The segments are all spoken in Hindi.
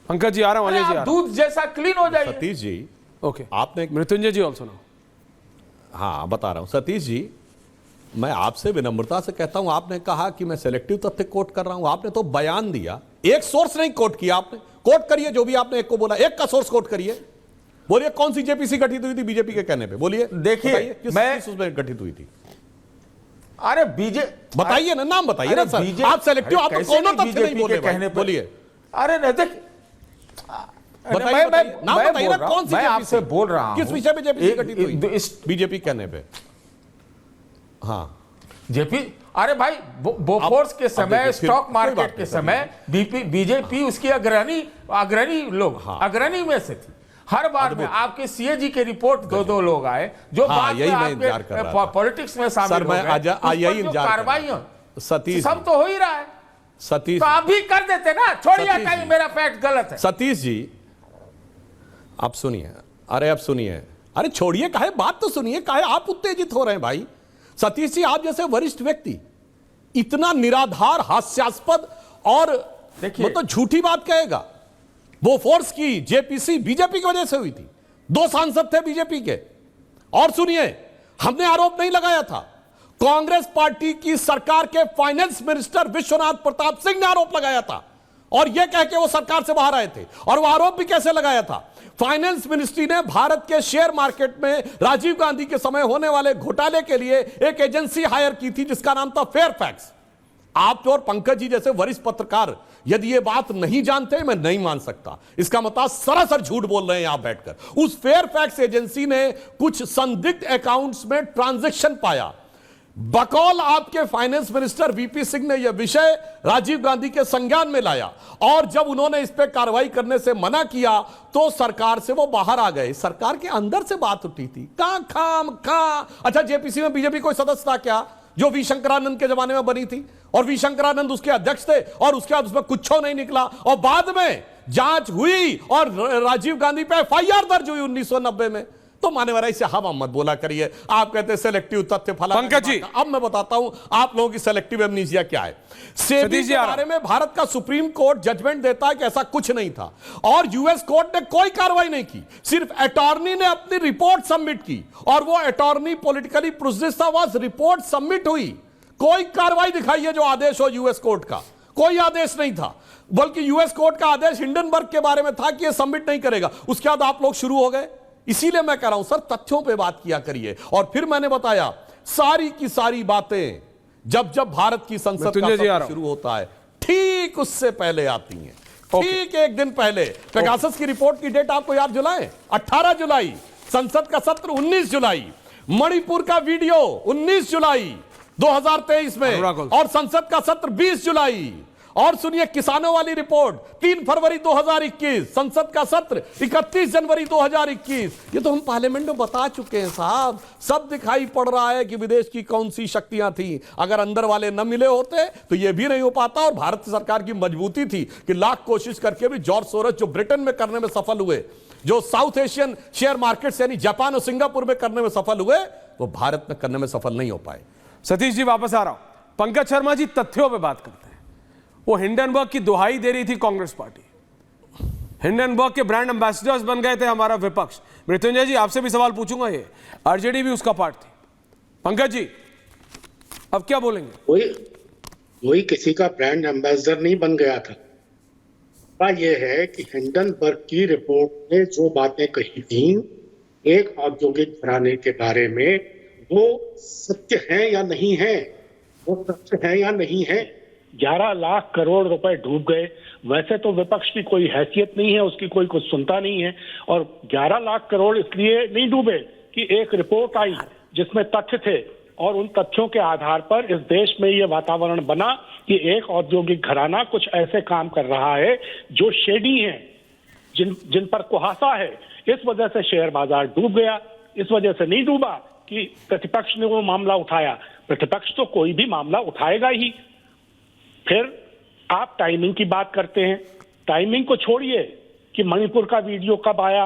पंकज जी आ रहा हूं, अजय जी आ रहा हूं। दूध जैसा क्लीन हो जाइए। सतीश जी, ओके, आपने, मृत्युंजय जी ऑल्सो नाउ। हाँ बता रहा हूं सतीश जी, मैं आपसे विनम्रता से कहता हूं, आपने कहा कि मैं सेलेक्टिव तथ्य कोट कर रहा हूं, आपने तो बयान दिया, एक सोर्स नहीं कोट किया आपने। कोट करिए जो भी आपने एक को बोला, एक का सोर्स कोट करिए, बोलिए कौन सी जेपीसी गठित हुई थी बीजेपी के कहने पे, बोलिए। देखिए, किस उसमें गठित हुई थी, अरे बताइए ना, नाम बताइए ना सर। आप सेलेक्टिव, आप कौन तथ्य नहीं बोले कहने, बोलिए। अरे नहीं, देख बताइए नाम बताइए ना, कौन सी, मैं आपसे बोल रहा हूं किस विषय पे जेपीसी गठित हुई बीजेपी कहने पे। हाँ जेपी, अरे भाई बोफोर्स के समय, स्टॉक मार्केट के समय बीजेपी उसकी अग्रणी लोग, अग्रणी में से थी। हर बार में आपके सीएजी के रिपोर्ट दो लोग आए जो बाद में आपके पॉलिटिक्स में शामिल हो गए। कार्रवाइयां सतीश सब तो हो ही रहा है। सतीश तो आप भी कर देते ना, छोड़िए कहीं मेरा फैक्ट गलत है। सतीश जी आप सुनिए, अरे अब सुनिए, अरे छोड़िए, काहे बात तो सुनिए, काहे आप उत्तेजित हो रहे हैं भाई। सतीश जी, आप जैसे वरिष्ठ व्यक्ति इतना निराधार, हास्यास्पद और मतलब झूठी बात कहेगा। बोफोर्स की जेपीसी बीजेपी की वजह से हुई थी, 2 सांसद थे बीजेपी के। और सुनिए, हमने आरोप नहीं लगाया था, कांग्रेस पार्टी की सरकार के फाइनेंस मिनिस्टर विश्वनाथ प्रताप सिंह ने आरोप लगाया था, और यह कह के वो सरकार से बाहर आए थे। और वो आरोप भी कैसे लगाया था, फाइनेंस मिनिस्ट्री ने भारत के शेयर मार्केट में राजीव गांधी के समय होने वाले घोटाले के लिए एक एजेंसी हायर की थी जिसका नाम था फेयरफैक्स। आप और पंकज जी जैसे वरिष्ठ पत्रकार यदि ये बात नहीं जानते, मैं नहीं मान सकता। इसका मतलब सरासर झूठ बोल रहे हैं आप बैठकर। उस फेयरफैक्स एजेंसी ने कुछ संदिग्ध अकाउंट्स में ट्रांजैक्शन पाया। बकौल आपके फाइनेंस मिनिस्टर वीपी सिंह ने यह विषय राजीव गांधी के संज्ञान में लाया, और जब उन्होंने इस पर कार्रवाई करने से मना किया तो सरकार से वो बाहर आ गए। सरकार के अंदर से बात उठी थी, कहां अच्छा जेपीसी में बीजेपी कोई सदस्य था क्या जो वी शंकरानंद के जमाने में बनी थी, और वी शंकरानंद उसके अध्यक्ष थे, और उसके बाद उसमें कुछ नहीं निकला, और बाद में जांच हुई और राजीव गांधी पे एफआईआर दर्ज हुई 1990 में। तो माने वाला इसे हवा मत बोला करिए। आप कहते हैं सेलेक्टिव तथ्य फला। पंकज जी, अब मैं बताता हूं आप लोगों की सेलेक्टिव एमनीसिया क्या है। सेबी के बारे में भारत का सुप्रीम कोर्ट जजमेंट देता है कि ऐसा कुछ नहीं था, और यूएस कोर्ट ने कोई कार्रवाई नहीं की, सिर्फ अटॉर्नी ने अपनी रिपोर्ट सबमिट की, और वो अटॉर्नी पॉलिटिकली प्रोसेस था, वह रिपोर्ट सबमिट हुई। कोई कार्रवाई दिखाइए जो आदेश हो यूएस कोर्ट का, कोई आदेश नहीं था, बल्कि यूएस कोर्ट का आदेश हिंडनबर्ग के बारे में था कि यह सबमिट नहीं करेगा। उसके बाद आप लोग शुरू हो गए। इसीलिए मैं कह रहा हूं सर, तथ्यों पे बात किया करिए। और फिर मैंने बताया सारी की सारी बातें जब जब भारत की संसद का सत्र शुरू होता है, ठीक उससे पहले आती हैं, ठीक एक दिन पहले। पेगासस की रिपोर्ट की डेट आपको याद, जुलाई 18 जुलाई, संसद का सत्र 19 जुलाई, मणिपुर का वीडियो 19 जुलाई 2023 में, और संसद का सत्र 20 जुलाई। और सुनिए किसानों वाली रिपोर्ट 3 फरवरी 2021, संसद का सत्र 31 जनवरी 2021। ये तो हम पार्लियामेंट में बता चुके हैं साहब, सब दिखाई पड़ रहा है कि विदेश की कौन सी शक्तियां थी। अगर अंदर वाले न मिले होते तो ये भी नहीं हो पाता। और भारत सरकार की मजबूती थी कि लाख कोशिश करके भी जॉर्ज सोरोस जो ब्रिटेन में करने में सफल हुए, जो साउथ एशियन शेयर मार्केट यानी जापान और सिंगापुर में करने में सफल हुए, वो भारत में करने में सफल नहीं हो पाए। सतीश जी वापस आ रहा हूं। पंकज शर्मा जी, तथ्यों पे बात करते हैं। वो हिंडनबर्ग की दुहाई दे रही थी कांग्रेस पार्टी, हिंडनबर्ग के ब्रांड एम्बेसडर्स बन गए थे हमारा विपक्ष। मृत्युंजय जी आपसे भी सवाल पूछूंगा, ये आरजेडी भी उसका पार्ट थी। पंकज जी अब क्या बोलेंगे? कोई किसी का ब्रांड एम्बेसडर नहीं बन गया था। बात यह है कि हिंडनबर्ग की रिपोर्ट में जो बातें कही थी एक औद्योगिक घराने के बारे में, वो सत्य है या नहीं है, वो तथ्य है या नहीं है। 11 लाख करोड़ रुपए डूब गए। वैसे तो विपक्ष की कोई हैसियत नहीं है, उसकी कोई कुछ सुनता नहीं है, और 11 लाख करोड़ इसलिए नहीं डूबे कि एक रिपोर्ट आई जिसमें तथ्य थे, और उन तथ्यों के आधार पर इस देश में यह वातावरण बना कि एक औद्योगिक घराना कुछ ऐसे काम कर रहा है जो शेडी हैं, जिन पर कुहासा है। इस वजह से शेयर बाजार डूब गया। इस वजह से नहीं डूबा कि प्रतिपक्ष ने वो मामला उठाया। प्रतिपक्ष तो कोई भी मामला उठाएगा ही। फिर आप टाइमिंग की बात करते हैं। टाइमिंग को छोड़िए कि मणिपुर का वीडियो कब आया,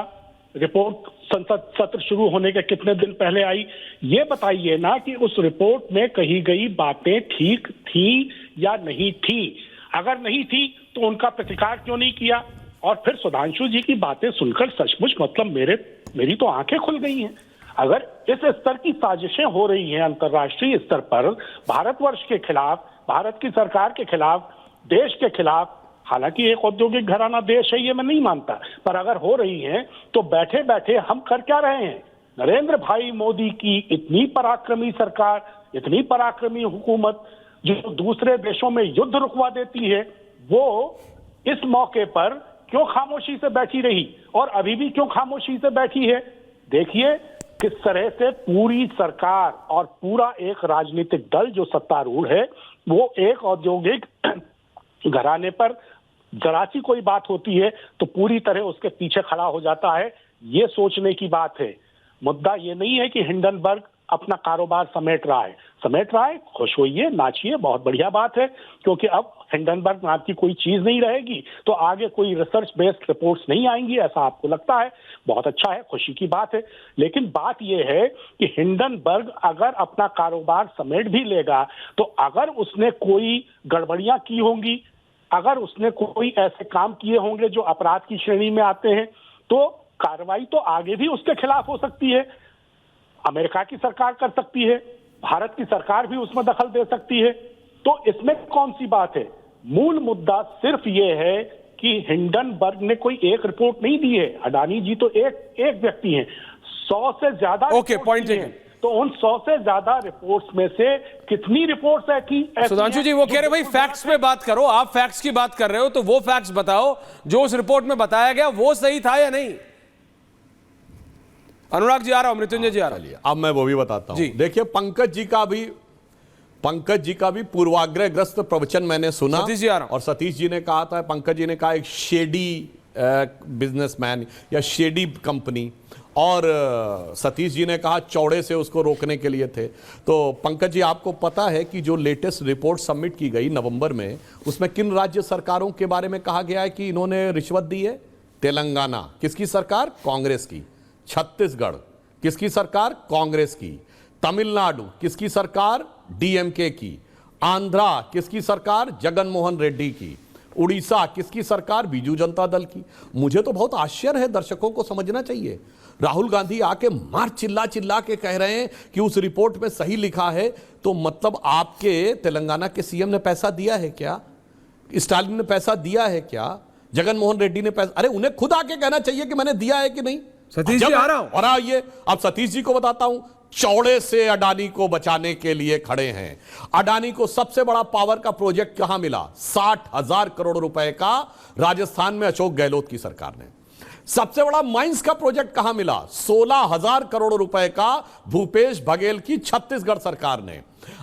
रिपोर्ट संसद सत्र शुरू होने के कितने दिन पहले आई, ये बताइए ना कि उस रिपोर्ट में कही गई बातें ठीक थी या नहीं थी। अगर नहीं थी तो उनका प्रतिकार क्यों नहीं किया? और फिर सुधांशु जी की बातें सुनकर सचमुच मतलब मेरी तो आंखें खुल गई हैं। अगर इस स्तर की साजिशें हो रही हैं अंतर्राष्ट्रीय स्तर पर भारतवर्ष के खिलाफ, भारत की सरकार के खिलाफ, देश के खिलाफ, हालांकि एक औद्योगिक घराना देश है ये मैं नहीं मानता, पर अगर हो रही हैं तो बैठे बैठे हम कर क्या रहे हैं? नरेंद्र भाई मोदी की इतनी पराक्रमी सरकार, इतनी पराक्रमी हुकूमत जो दूसरे देशों में युद्ध रुकवा देती है, वो इस मौके पर क्यों खामोशी से बैठी रही और अभी भी क्यों खामोशी से बैठी है? देखिए किस तरह से पूरी सरकार और पूरा एक राजनीतिक दल जो सत्तारूढ़ है वो एक औद्योगिक घराने पर जरा सी कोई बात होती है तो पूरी तरह उसके पीछे खड़ा हो जाता है। ये सोचने की बात है। मुद्दा ये नहीं है कि हिंडनबर्ग अपना कारोबार समेट रहा है, खुश होइए, नाचिए, बहुत बढ़िया बात है, क्योंकि अब हिंडनबर्ग नाम की कोई चीज नहीं रहेगी तो आगे कोई रिसर्च बेस्ड रिपोर्ट्स नहीं आएंगी, ऐसा आपको लगता है? बहुत अच्छा है, खुशी की बात है। लेकिन बात यह है कि हिंडनबर्ग अगर अपना कारोबार समेट भी लेगा तो अगर उसने कोई गड़बड़ियां की होंगी, अगर उसने कोई ऐसे काम किए होंगे जो अपराध की श्रेणी में आते हैं, तो कार्रवाई तो आगे भी उसके खिलाफ हो सकती है। अमेरिका की सरकार कर सकती है, भारत की सरकार भी उसमें दखल दे सकती है, तो इसमें कौन सी बात है? मूल मुद्दा सिर्फ ये है कि हिंडनबर्ग ने कोई एक रिपोर्ट नहीं दी है। अडानी जी तो एक व्यक्ति हैं, 100 से ज्यादा ओके, पॉइंट टेकन। तो उन 100 से ज्यादा रिपोर्ट्स में से कितनी रिपोर्ट्स ऐसी सुधांशु जी वो कह रहे भाई फैक्ट्स पे बात करो, आप फैक्ट्स की बात कर रहे हो तो वो फैक्ट्स बताओ जो उस रिपोर्ट में बताया गया वो सही था या नहीं। अनुराग जी आ रहा हूं, मृत्युंजय जी आ रहा हूं। अब मैं वो भी बताता हूं। देखिए पंकज जी का भी पूर्वाग्रहग्रस्त प्रवचन मैंने सुना सतीश जी आ रहा हूं। और सतीश जी ने कहा था, पंकज जी ने कहा एक शेडी बिजनेसमैन या शेडी कंपनी, और सतीश जी ने कहा चौड़े से उसको रोकने के लिए थे। तो पंकज जी आपको पता है कि जो लेटेस्ट रिपोर्ट सबमिट की गई नवंबर में, उसमें किन राज्य सरकारों के बारे में कहा गया है कि इन्होंने रिश्वत दी है? तेलंगाना किसकी सरकार? कांग्रेस की। छत्तीसगढ़ किसकी सरकार? कांग्रेस की। तमिलनाडु किसकी सरकार? डीएमके की। आंध्रा किसकी सरकार? जगनमोहन रेड्डी की। उड़ीसा किसकी सरकार? बीजू जनता दल की। मुझे तो बहुत आश्चर्य है, दर्शकों को समझना चाहिए। राहुल गांधी आके मार चिल्ला चिल्ला के कह रहे हैं कि उस रिपोर्ट में सही लिखा है, तो मतलब आपके तेलंगाना के सीएम ने पैसा दिया है क्या? स्टालिन ने पैसा दिया है क्या? जगनमोहन रेड्डी ने पैसा? अरे उन्हें खुद आके कहना चाहिए कि मैंने दिया है कि नहीं। सतीश जी आ रहा हूं। और आइए अब सतीश जी को बताता हूं, चौड़े से अडानी को बचाने के लिए खड़े हैं। अडानी को सबसे बड़ा पावर का प्रोजेक्ट कहां मिला? 60,000 करोड़ रुपए का राजस्थान में अशोक गहलोत की सरकार ने। सबसे बड़ा माइंस का प्रोजेक्ट कहां मिला? 16,000 करोड़ रुपए का भूपेश बघेल की छत्तीसगढ़ सरकार ने।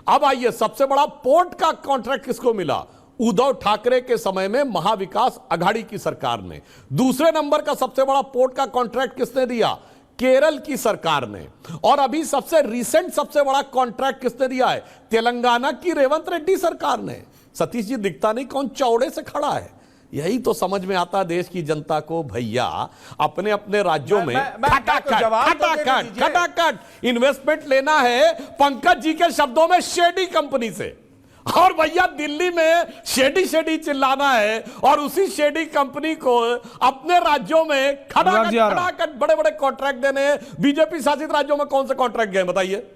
अब आइए सबसे बड़ा पोर्ट का कॉन्ट्रैक्ट किसको मिला? उद्धव ठाकरे के समय में महाविकास अघाड़ी की सरकार ने। दूसरे नंबर का सबसे बड़ा पोर्ट का कॉन्ट्रैक्ट किसने दिया? केरल की सरकार ने। और अभी सबसे रीसेंट सबसे बड़ा कॉन्ट्रैक्ट किसने दिया है? तेलंगाना की रेवंत रेड्डी सरकार ने। सतीश जी दिखता नहीं कौन चौड़े से खड़ा है। यही तो समझ में आता देश की जनता को, भैया अपने अपने राज्यों में खटाखट इन्वेस्टमेंट लेना है, पंकज जी के शब्दों में शेडी कंपनी से। और भैया दिल्ली में शेडी चिल्लाना है और उसी शेडी कंपनी को अपने राज्यों में खटाखट बड़े बड़े कॉन्ट्रैक्ट देने हैं। बीजेपी शासित राज्यों में कौन से कॉन्ट्रैक्ट गए बताइए?